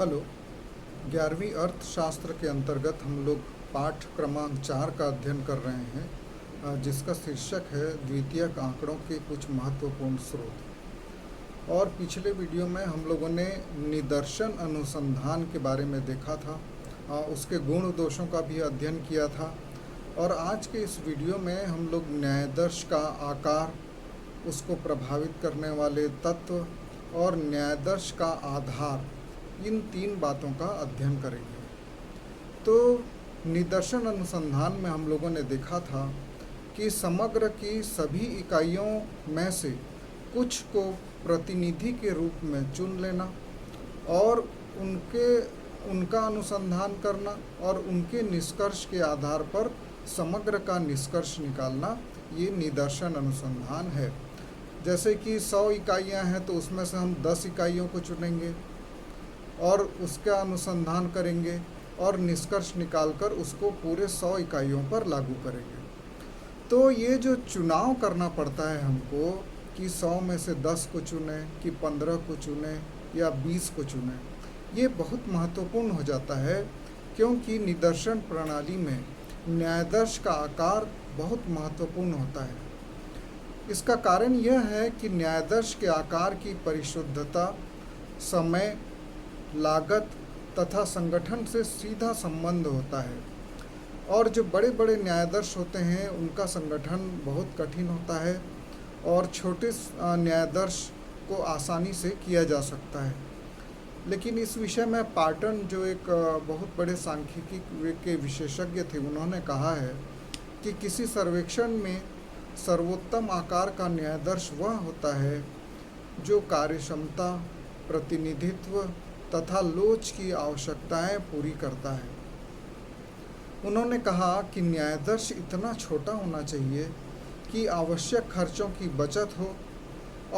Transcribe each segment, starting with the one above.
Hello. 11वीं अर्थशास्त्र के अंतर्गत हम लोग पाठ क्रमांक 4 का अध्ययन कर रहे हैं, जिसका शीर्षक है द्वितीयक आंकड़ों के कुछ महत्वपूर्ण स्रोत। और पिछले वीडियो में हम लोगों ने निदर्शन अनुसंधान के बारे में देखा था, उसके गुण दोषों का भी अध्ययन किया था। और आज के इस वीडियो में हम लोग न्यायादर्श का आकार, उसको प्रभावित करने वाले तत्व और न्यायादर्श का आधार, इन 3 बातों का अध्ययन करेंगे। तो निदर्शन अनुसंधान में हम लोगों ने देखा था कि समग्र की सभी इकाइयों में से कुछ को प्रतिनिधि के रूप में चुन लेना और उनका अनुसंधान करना और उनके निष्कर्ष के आधार पर समग्र का निष्कर्ष निकालना, ये निदर्शन अनुसंधान है। जैसे कि 100 इकाइयाँ हैं तो उसमें से हम 10 इकाइयों को चुनेंगे और उसका अनुसंधान करेंगे और निष्कर्ष निकालकर उसको पूरे 100 इकाइयों पर लागू करेंगे। तो ये जो चुनाव करना पड़ता है हमको कि 100 में से 10 को चुने कि 15 को चुने या 20 को चुने, ये बहुत महत्वपूर्ण हो जाता है, क्योंकि निदर्शन प्रणाली में न्यायादर्श का आकार बहुत महत्वपूर्ण होता है। इसका कारण यह है कि न्यायादर्श के आकार की परिशुद्धता, समय, लागत तथा संगठन से सीधा संबंध होता है। और जो बड़े बड़े न्यायादर्श होते हैं उनका संगठन बहुत कठिन होता है और छोटे न्यायादर्श को आसानी से किया जा सकता है। लेकिन इस विषय में पाटन, जो एक बहुत बड़े सांख्यिकी के विशेषज्ञ थे, उन्होंने कहा है कि किसी सर्वेक्षण में सर्वोत्तम आकार का न्यायादर्श वह होता है जो कार्यक्षमता, प्रतिनिधित्व तथा लोच की आवश्यकताएं पूरी करता है। उन्होंने कहा कि न्यायादर्श इतना छोटा होना चाहिए कि आवश्यक खर्चों की बचत हो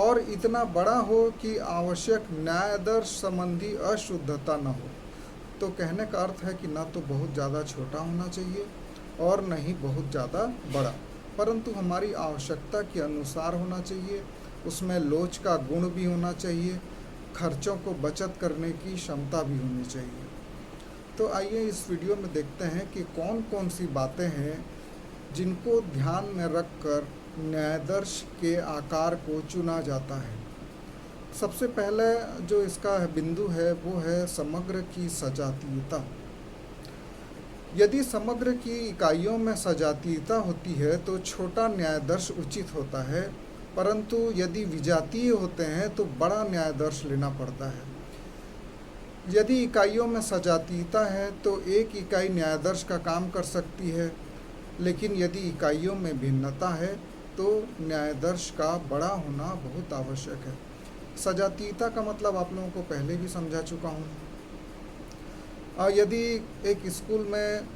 और इतना बड़ा हो कि आवश्यक न्यायादर्श संबंधी अशुद्धता न हो। तो कहने का अर्थ है कि ना तो बहुत ज़्यादा छोटा होना चाहिए और न ही बहुत ज़्यादा बड़ा, परंतु हमारी आवश्यकता के अनुसार होना चाहिए। उसमें लोच का गुण भी होना चाहिए, खर्चों को बचत करने की क्षमता भी होनी चाहिए। तो आइए इस वीडियो में देखते हैं कि कौन कौन सी बातें हैं जिनको ध्यान में रखकर न्यायादर्श के आकार को चुना जाता है। सबसे पहले जो इसका बिंदु है वो है समग्र की सजातीयता। यदि समग्र की इकाइयों में सजातीयता होती है तो छोटा न्यायादर्श उचित होता है, परंतु यदि विजातीय होते हैं तो बड़ा न्यायादर्श लेना पड़ता है। यदि इकाइयों में सजातीयता है तो एक इकाई न्यायादर्श का काम कर सकती है, लेकिन यदि इकाइयों में भिन्नता है तो न्यायादर्श का बड़ा होना बहुत आवश्यक है। सजातीयता का मतलब आप लोगों को पहले भी समझा चुका हूँ। यदि एक स्कूल में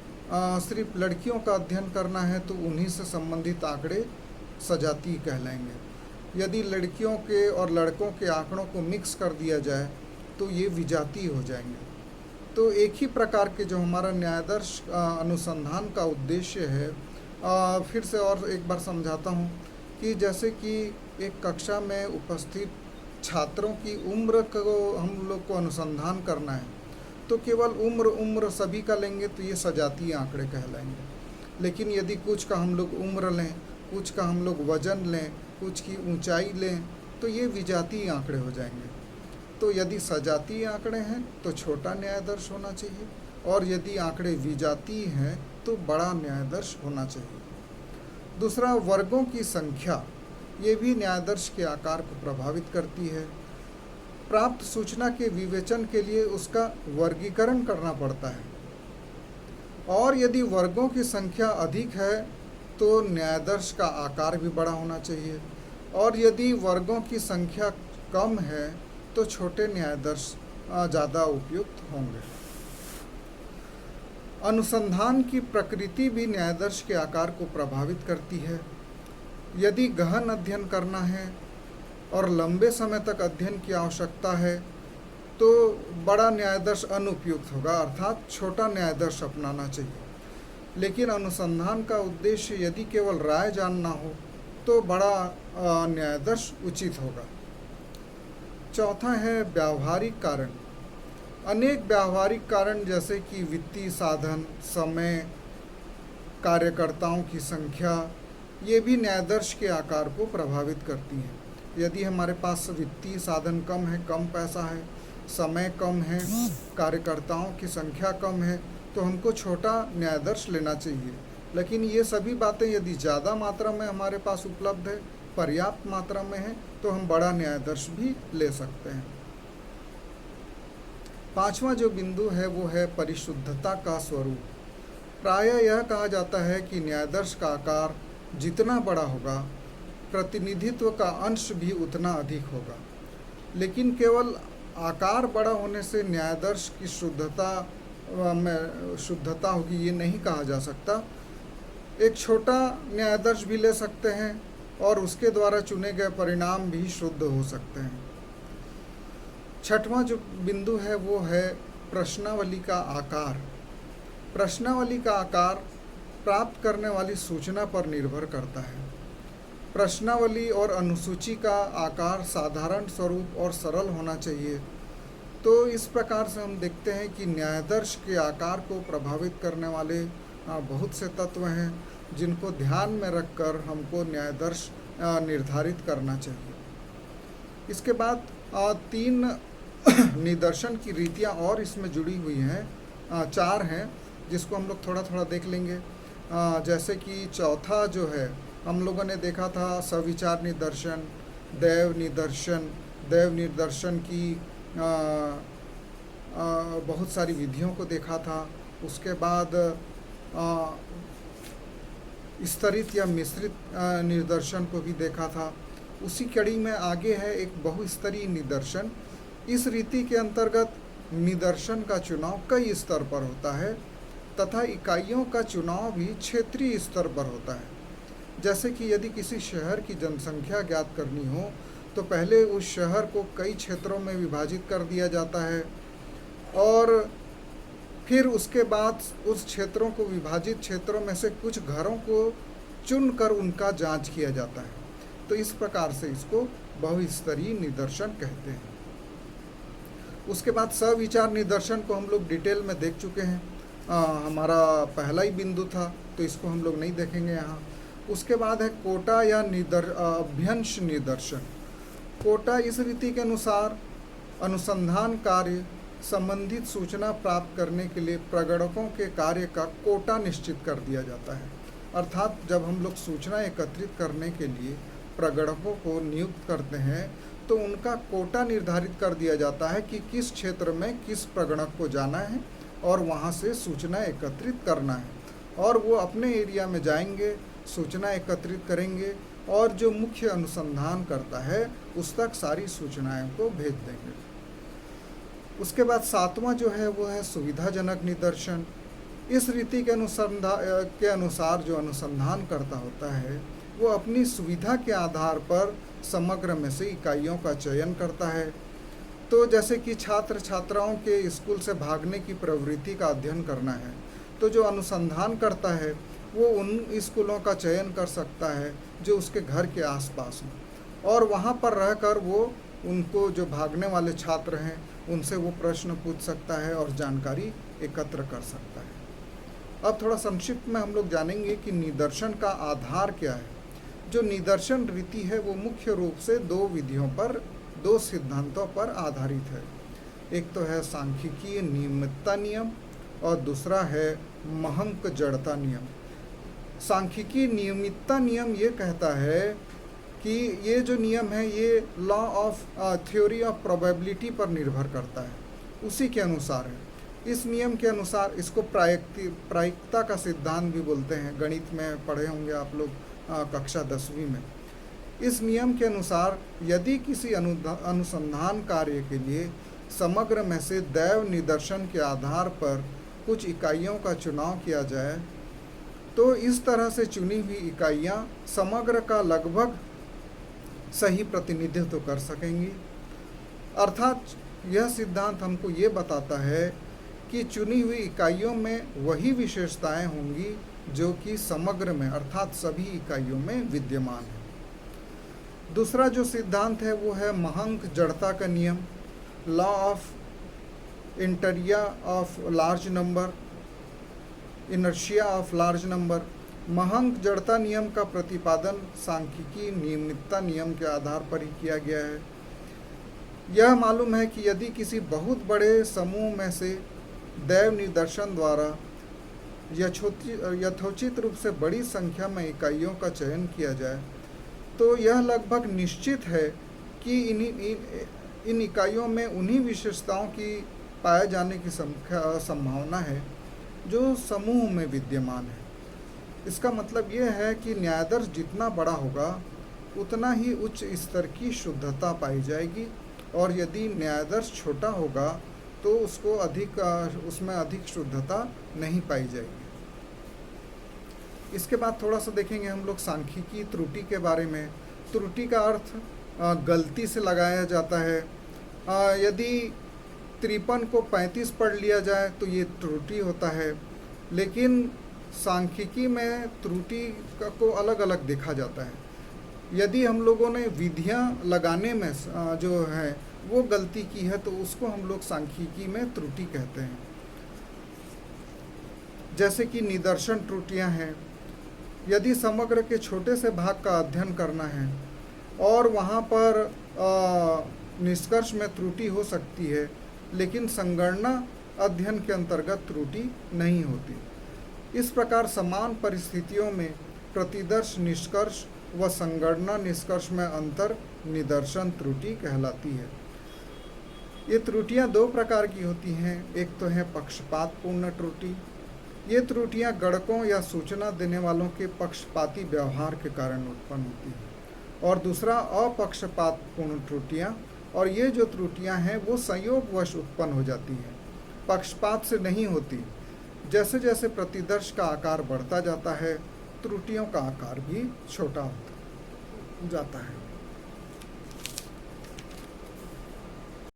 सिर्फ लड़कियों का अध्ययन करना है तो उन्हीं से संबंधित आंकड़े सजातीय कहलाएंगे। यदि लड़कियों के और लड़कों के आंकड़ों को मिक्स कर दिया जाए तो ये विजातीय हो जाएंगे। तो एक ही प्रकार के जो हमारा न्यायादर्श अनुसंधान का उद्देश्य है, फिर से और एक बार समझाता हूँ कि जैसे कि एक कक्षा में उपस्थित छात्रों की उम्र को हम लोग को अनुसंधान करना है, तो केवल उम्र सभी का लेंगे तो ये सजातीय आंकड़े कहलाएंगे। लेकिन यदि कुछ का हम लोग उम्र लें, कुछ का हम लोग वजन लें, कुछ की ऊंचाई लें, तो ये विजातीय आंकड़े हो जाएंगे। तो यदि सजातीय आंकड़े हैं तो छोटा न्यायादर्श होना चाहिए, और यदि आंकड़े विजातीय हैं तो बड़ा न्यायादर्श होना चाहिए। दूसरा, वर्गों की संख्या, ये भी न्यायादर्श के आकार को प्रभावित करती है। प्राप्त सूचना के विवेचन के लिए उसका वर्गीकरण करना पड़ता है, और यदि वर्गों की संख्या अधिक है तो न्यायादर्श का आकार भी बड़ा होना चाहिए, और यदि वर्गों की संख्या कम है तो छोटे न्यायादर्श ज़्यादा उपयुक्त होंगे। अनुसंधान की प्रकृति भी न्यायादर्श के आकार को प्रभावित करती है। यदि गहन अध्ययन करना है और लंबे समय तक अध्ययन की आवश्यकता है तो बड़ा न्यायादर्श अनुपयुक्त होगा, अर्थात छोटा न्यायादर्श अपनाना चाहिए। लेकिन अनुसंधान का उद्देश्य यदि केवल राय जानना हो तो बड़ा न्यायादर्श उचित होगा। चौथा है व्यावहारिक कारण। अनेक व्यावहारिक कारण जैसे कि वित्तीय साधन, समय, कार्यकर्ताओं की संख्या, ये भी न्यायाधीश के आकार को प्रभावित करती हैं। यदि हमारे पास वित्तीय साधन कम है, कम पैसा है, समय कम है, कार्यकर्ताओं की संख्या कम है, तो हमको छोटा न्यायाधीश लेना चाहिए। लेकिन ये सभी बातें यदि ज़्यादा मात्रा में हमारे पास उपलब्ध है, पर्याप्त मात्रा में है, तो हम बड़ा न्यायाधीश भी ले सकते हैं। पांचवा जो बिंदु है वो है परिशुद्धता का स्वरूप। प्रायः यह कहा जाता है कि न्यायाधीश का आकार जितना बड़ा होगा, प्रतिनिधित्व का अंश भी उतना अधिक होगा। लेकिन केवल आकार बड़ा होने से न्यायाधीश की शुद्धता होगी ये नहीं कहा जा सकता। एक छोटा न्यायाधीश भी ले सकते हैं और उसके द्वारा चुने गए परिणाम भी शुद्ध हो सकते हैं। छठवां जो बिंदु है वो है प्रश्नावली का आकार। प्रश्नावली का आकार प्राप्त करने वाली सूचना पर निर्भर करता है। प्रश्नावली और अनुसूची का आकार साधारण स्वरूप और सरल होना चाहिए। तो इस प्रकार से हम देखते हैं कि न्यायाधीश के आकार को प्रभावित करने वाले बहुत से तत्व हैं जिनको ध्यान में रखकर हमको न्यायाधीश निर्धारित करना चाहिए। इसके बाद 3 निदर्शन की रीतियाँ और इसमें जुड़ी हुई हैं, 4 हैं जिसको हम लोग थोड़ा थोड़ा देख लेंगे। जैसे कि चौथा जो है हम लोगों ने देखा था सविचार निदर्शन, दैव निदर्शन। दैव निदर्शन की बहुत सारी विधियों को देखा था। उसके बाद स्तरित या मिश्रित निदर्शन को भी देखा था। उसी कड़ी में आगे है एक बहुस्तरीय निदर्शन। इस रीति के अंतर्गत निदर्शन का चुनाव कई स्तर पर होता है तथा इकाइयों का चुनाव भी क्षेत्रीय स्तर पर होता है। जैसे कि यदि किसी शहर की जनसंख्या ज्ञात करनी हो तो पहले उस शहर को कई क्षेत्रों में विभाजित कर दिया जाता है और फिर उसके बाद उस क्षेत्रों को विभाजित क्षेत्रों में से कुछ घरों को चुनकर उनका जांच किया जाता है। तो इस प्रकार से इसको बहुस्तरीय निदर्शन कहते हैं। उसके बाद सविचार निदर्शन को हम लोग डिटेल में देख चुके हैं। हमारा पहला ही बिंदु था तो इसको हम लोग नहीं देखेंगे यहाँ। उसके बाद है कोटा या अभ्यंश निदर्शन। कोटा इस रीति के अनुसार अनुसंधान कार्य संबंधित सूचना प्राप्त करने के लिए प्रगणकों के कार्य का कोटा निश्चित कर दिया जाता है। अर्थात जब हम लोग सूचना एकत्रित करने के लिए प्रगणकों को नियुक्त करते हैं तो उनका कोटा निर्धारित कर दिया जाता है कि किस क्षेत्र में किस प्रगणक को जाना है और वहाँ से सूचना एकत्रित करना है। और वो अपने एरिया में जाएंगे, सूचना एकत्रित करेंगे और जो मुख्य अनुसंधान करता है उस तक सारी सूचनाओं को भेज देंगे। उसके बाद 7वां जो है वो है सुविधाजनक निदर्शन। इस रीति के अनुसार जो अनुसंधान करता होता है वो अपनी सुविधा के आधार पर समग्र में से इकाइयों का चयन करता है। तो जैसे कि छात्र छात्राओं के स्कूल से भागने की प्रवृत्ति का अध्ययन करना है तो जो अनुसंधान करता है वो उन स्कूलों का चयन कर सकता है जो उसके घर के आसपास हों और वहाँ पर रहकर वो उनको जो भागने वाले छात्र हैं उनसे वो प्रश्न पूछ सकता है और जानकारी एकत्र कर सकता है। अब थोड़ा संक्षिप्त में हम लोग जानेंगे कि निदर्शन का आधार क्या है। जो निदर्शन रीति है वो मुख्य रूप से 2 विधियों पर, 2 सिद्धांतों पर आधारित है। एक तो है सांख्यिकीय नियमितता नियम और दूसरा है महंक जड़ता नियम। सांख्यिकीय नियमितता नियम ये कहता है कि ये जो नियम है ये law of theory of probability पर निर्भर करता है, उसी के अनुसार है। इस नियम के अनुसार इसको प्रायिकता का सिद्धांत भी बोलते हैं। गणित में पढ़े होंगे आप लोग कक्षा 10वीं में। इस नियम के अनुसार यदि किसी अनुसंधान कार्य के लिए समग्र में से दैव निदर्शन के आधार पर कुछ इकाइयों का चुनाव किया जाए तो इस तरह से चुनी हुई इकाइयाँ समग्र का लगभग सही प्रतिनिधित्व कर सकेंगी। अर्थात यह सिद्धांत हमको ये बताता है कि चुनी हुई इकाइयों में वही विशेषताएं होंगी जो कि समग्र में अर्थात सभी इकाइयों में विद्यमान है। दूसरा जो सिद्धांत है वो है महंक जड़ता का नियम, लॉ ऑफ इंटरिया of large number, inertia of large number. महंक जड़ता नियम का प्रतिपादन सांख्यिकी नियमितता नियम के आधार पर ही किया गया है। यह मालूम है कि यदि किसी बहुत बड़े समूह में से दैव निदर्शन द्वारा यथोचित रूप से बड़ी संख्या में इकाइयों का चयन किया जाए तो यह लगभग निश्चित है कि इन इकाइयों में उन्हीं विशेषताओं की पाए जाने की संभावना है जो समूह में विद्यमान है। इसका मतलब यह है कि न्यायादर्श जितना बड़ा होगा उतना ही उच्च स्तर की शुद्धता पाई जाएगी, और यदि न्यायादर्श छोटा होगा तो उसमें अधिक शुद्धता नहीं पाई जाएगी। इसके बाद थोड़ा सा देखेंगे हम लोग सांख्यिकी त्रुटि के बारे में। त्रुटि का अर्थ गलती से लगाया जाता है। यदि 53 को 35 पढ़ लिया जाए तो ये त्रुटि होता है, लेकिन सांख्यिकी में त्रुटि को अलग अलग देखा जाता है। यदि हम लोगों ने विधियां लगाने में जो है वो गलती की है तो उसको हम लोग सांख्यिकी में त्रुटि कहते हैं। जैसे कि निदर्शन त्रुटियां हैं। यदि समग्र के छोटे से भाग का अध्ययन करना है और वहाँ पर निष्कर्ष में त्रुटि हो सकती है, लेकिन संगणना अध्ययन के अंतर्गत त्रुटि नहीं होती। इस प्रकार समान परिस्थितियों में प्रतिदर्श निष्कर्ष व संगणना निष्कर्ष में अंतर निदर्शन त्रुटि कहलाती है। ये त्रुटियां दो प्रकार की होती हैं। एक तो है पक्षपातपूर्ण त्रुटि। ये त्रुटियां गणकों या सूचना देने वालों के पक्षपाती व्यवहार के कारण उत्पन्न होती हैं। और दूसरा अपक्षपातपूर्ण त्रुटियां, और ये जो त्रुटियां हैं वो संयोगवश उत्पन्न हो जाती हैं, पक्षपात से नहीं होती। जैसे जैसे प्रतिदर्श का आकार बढ़ता जाता है त्रुटियों का आकार भी छोटा होता जाता है।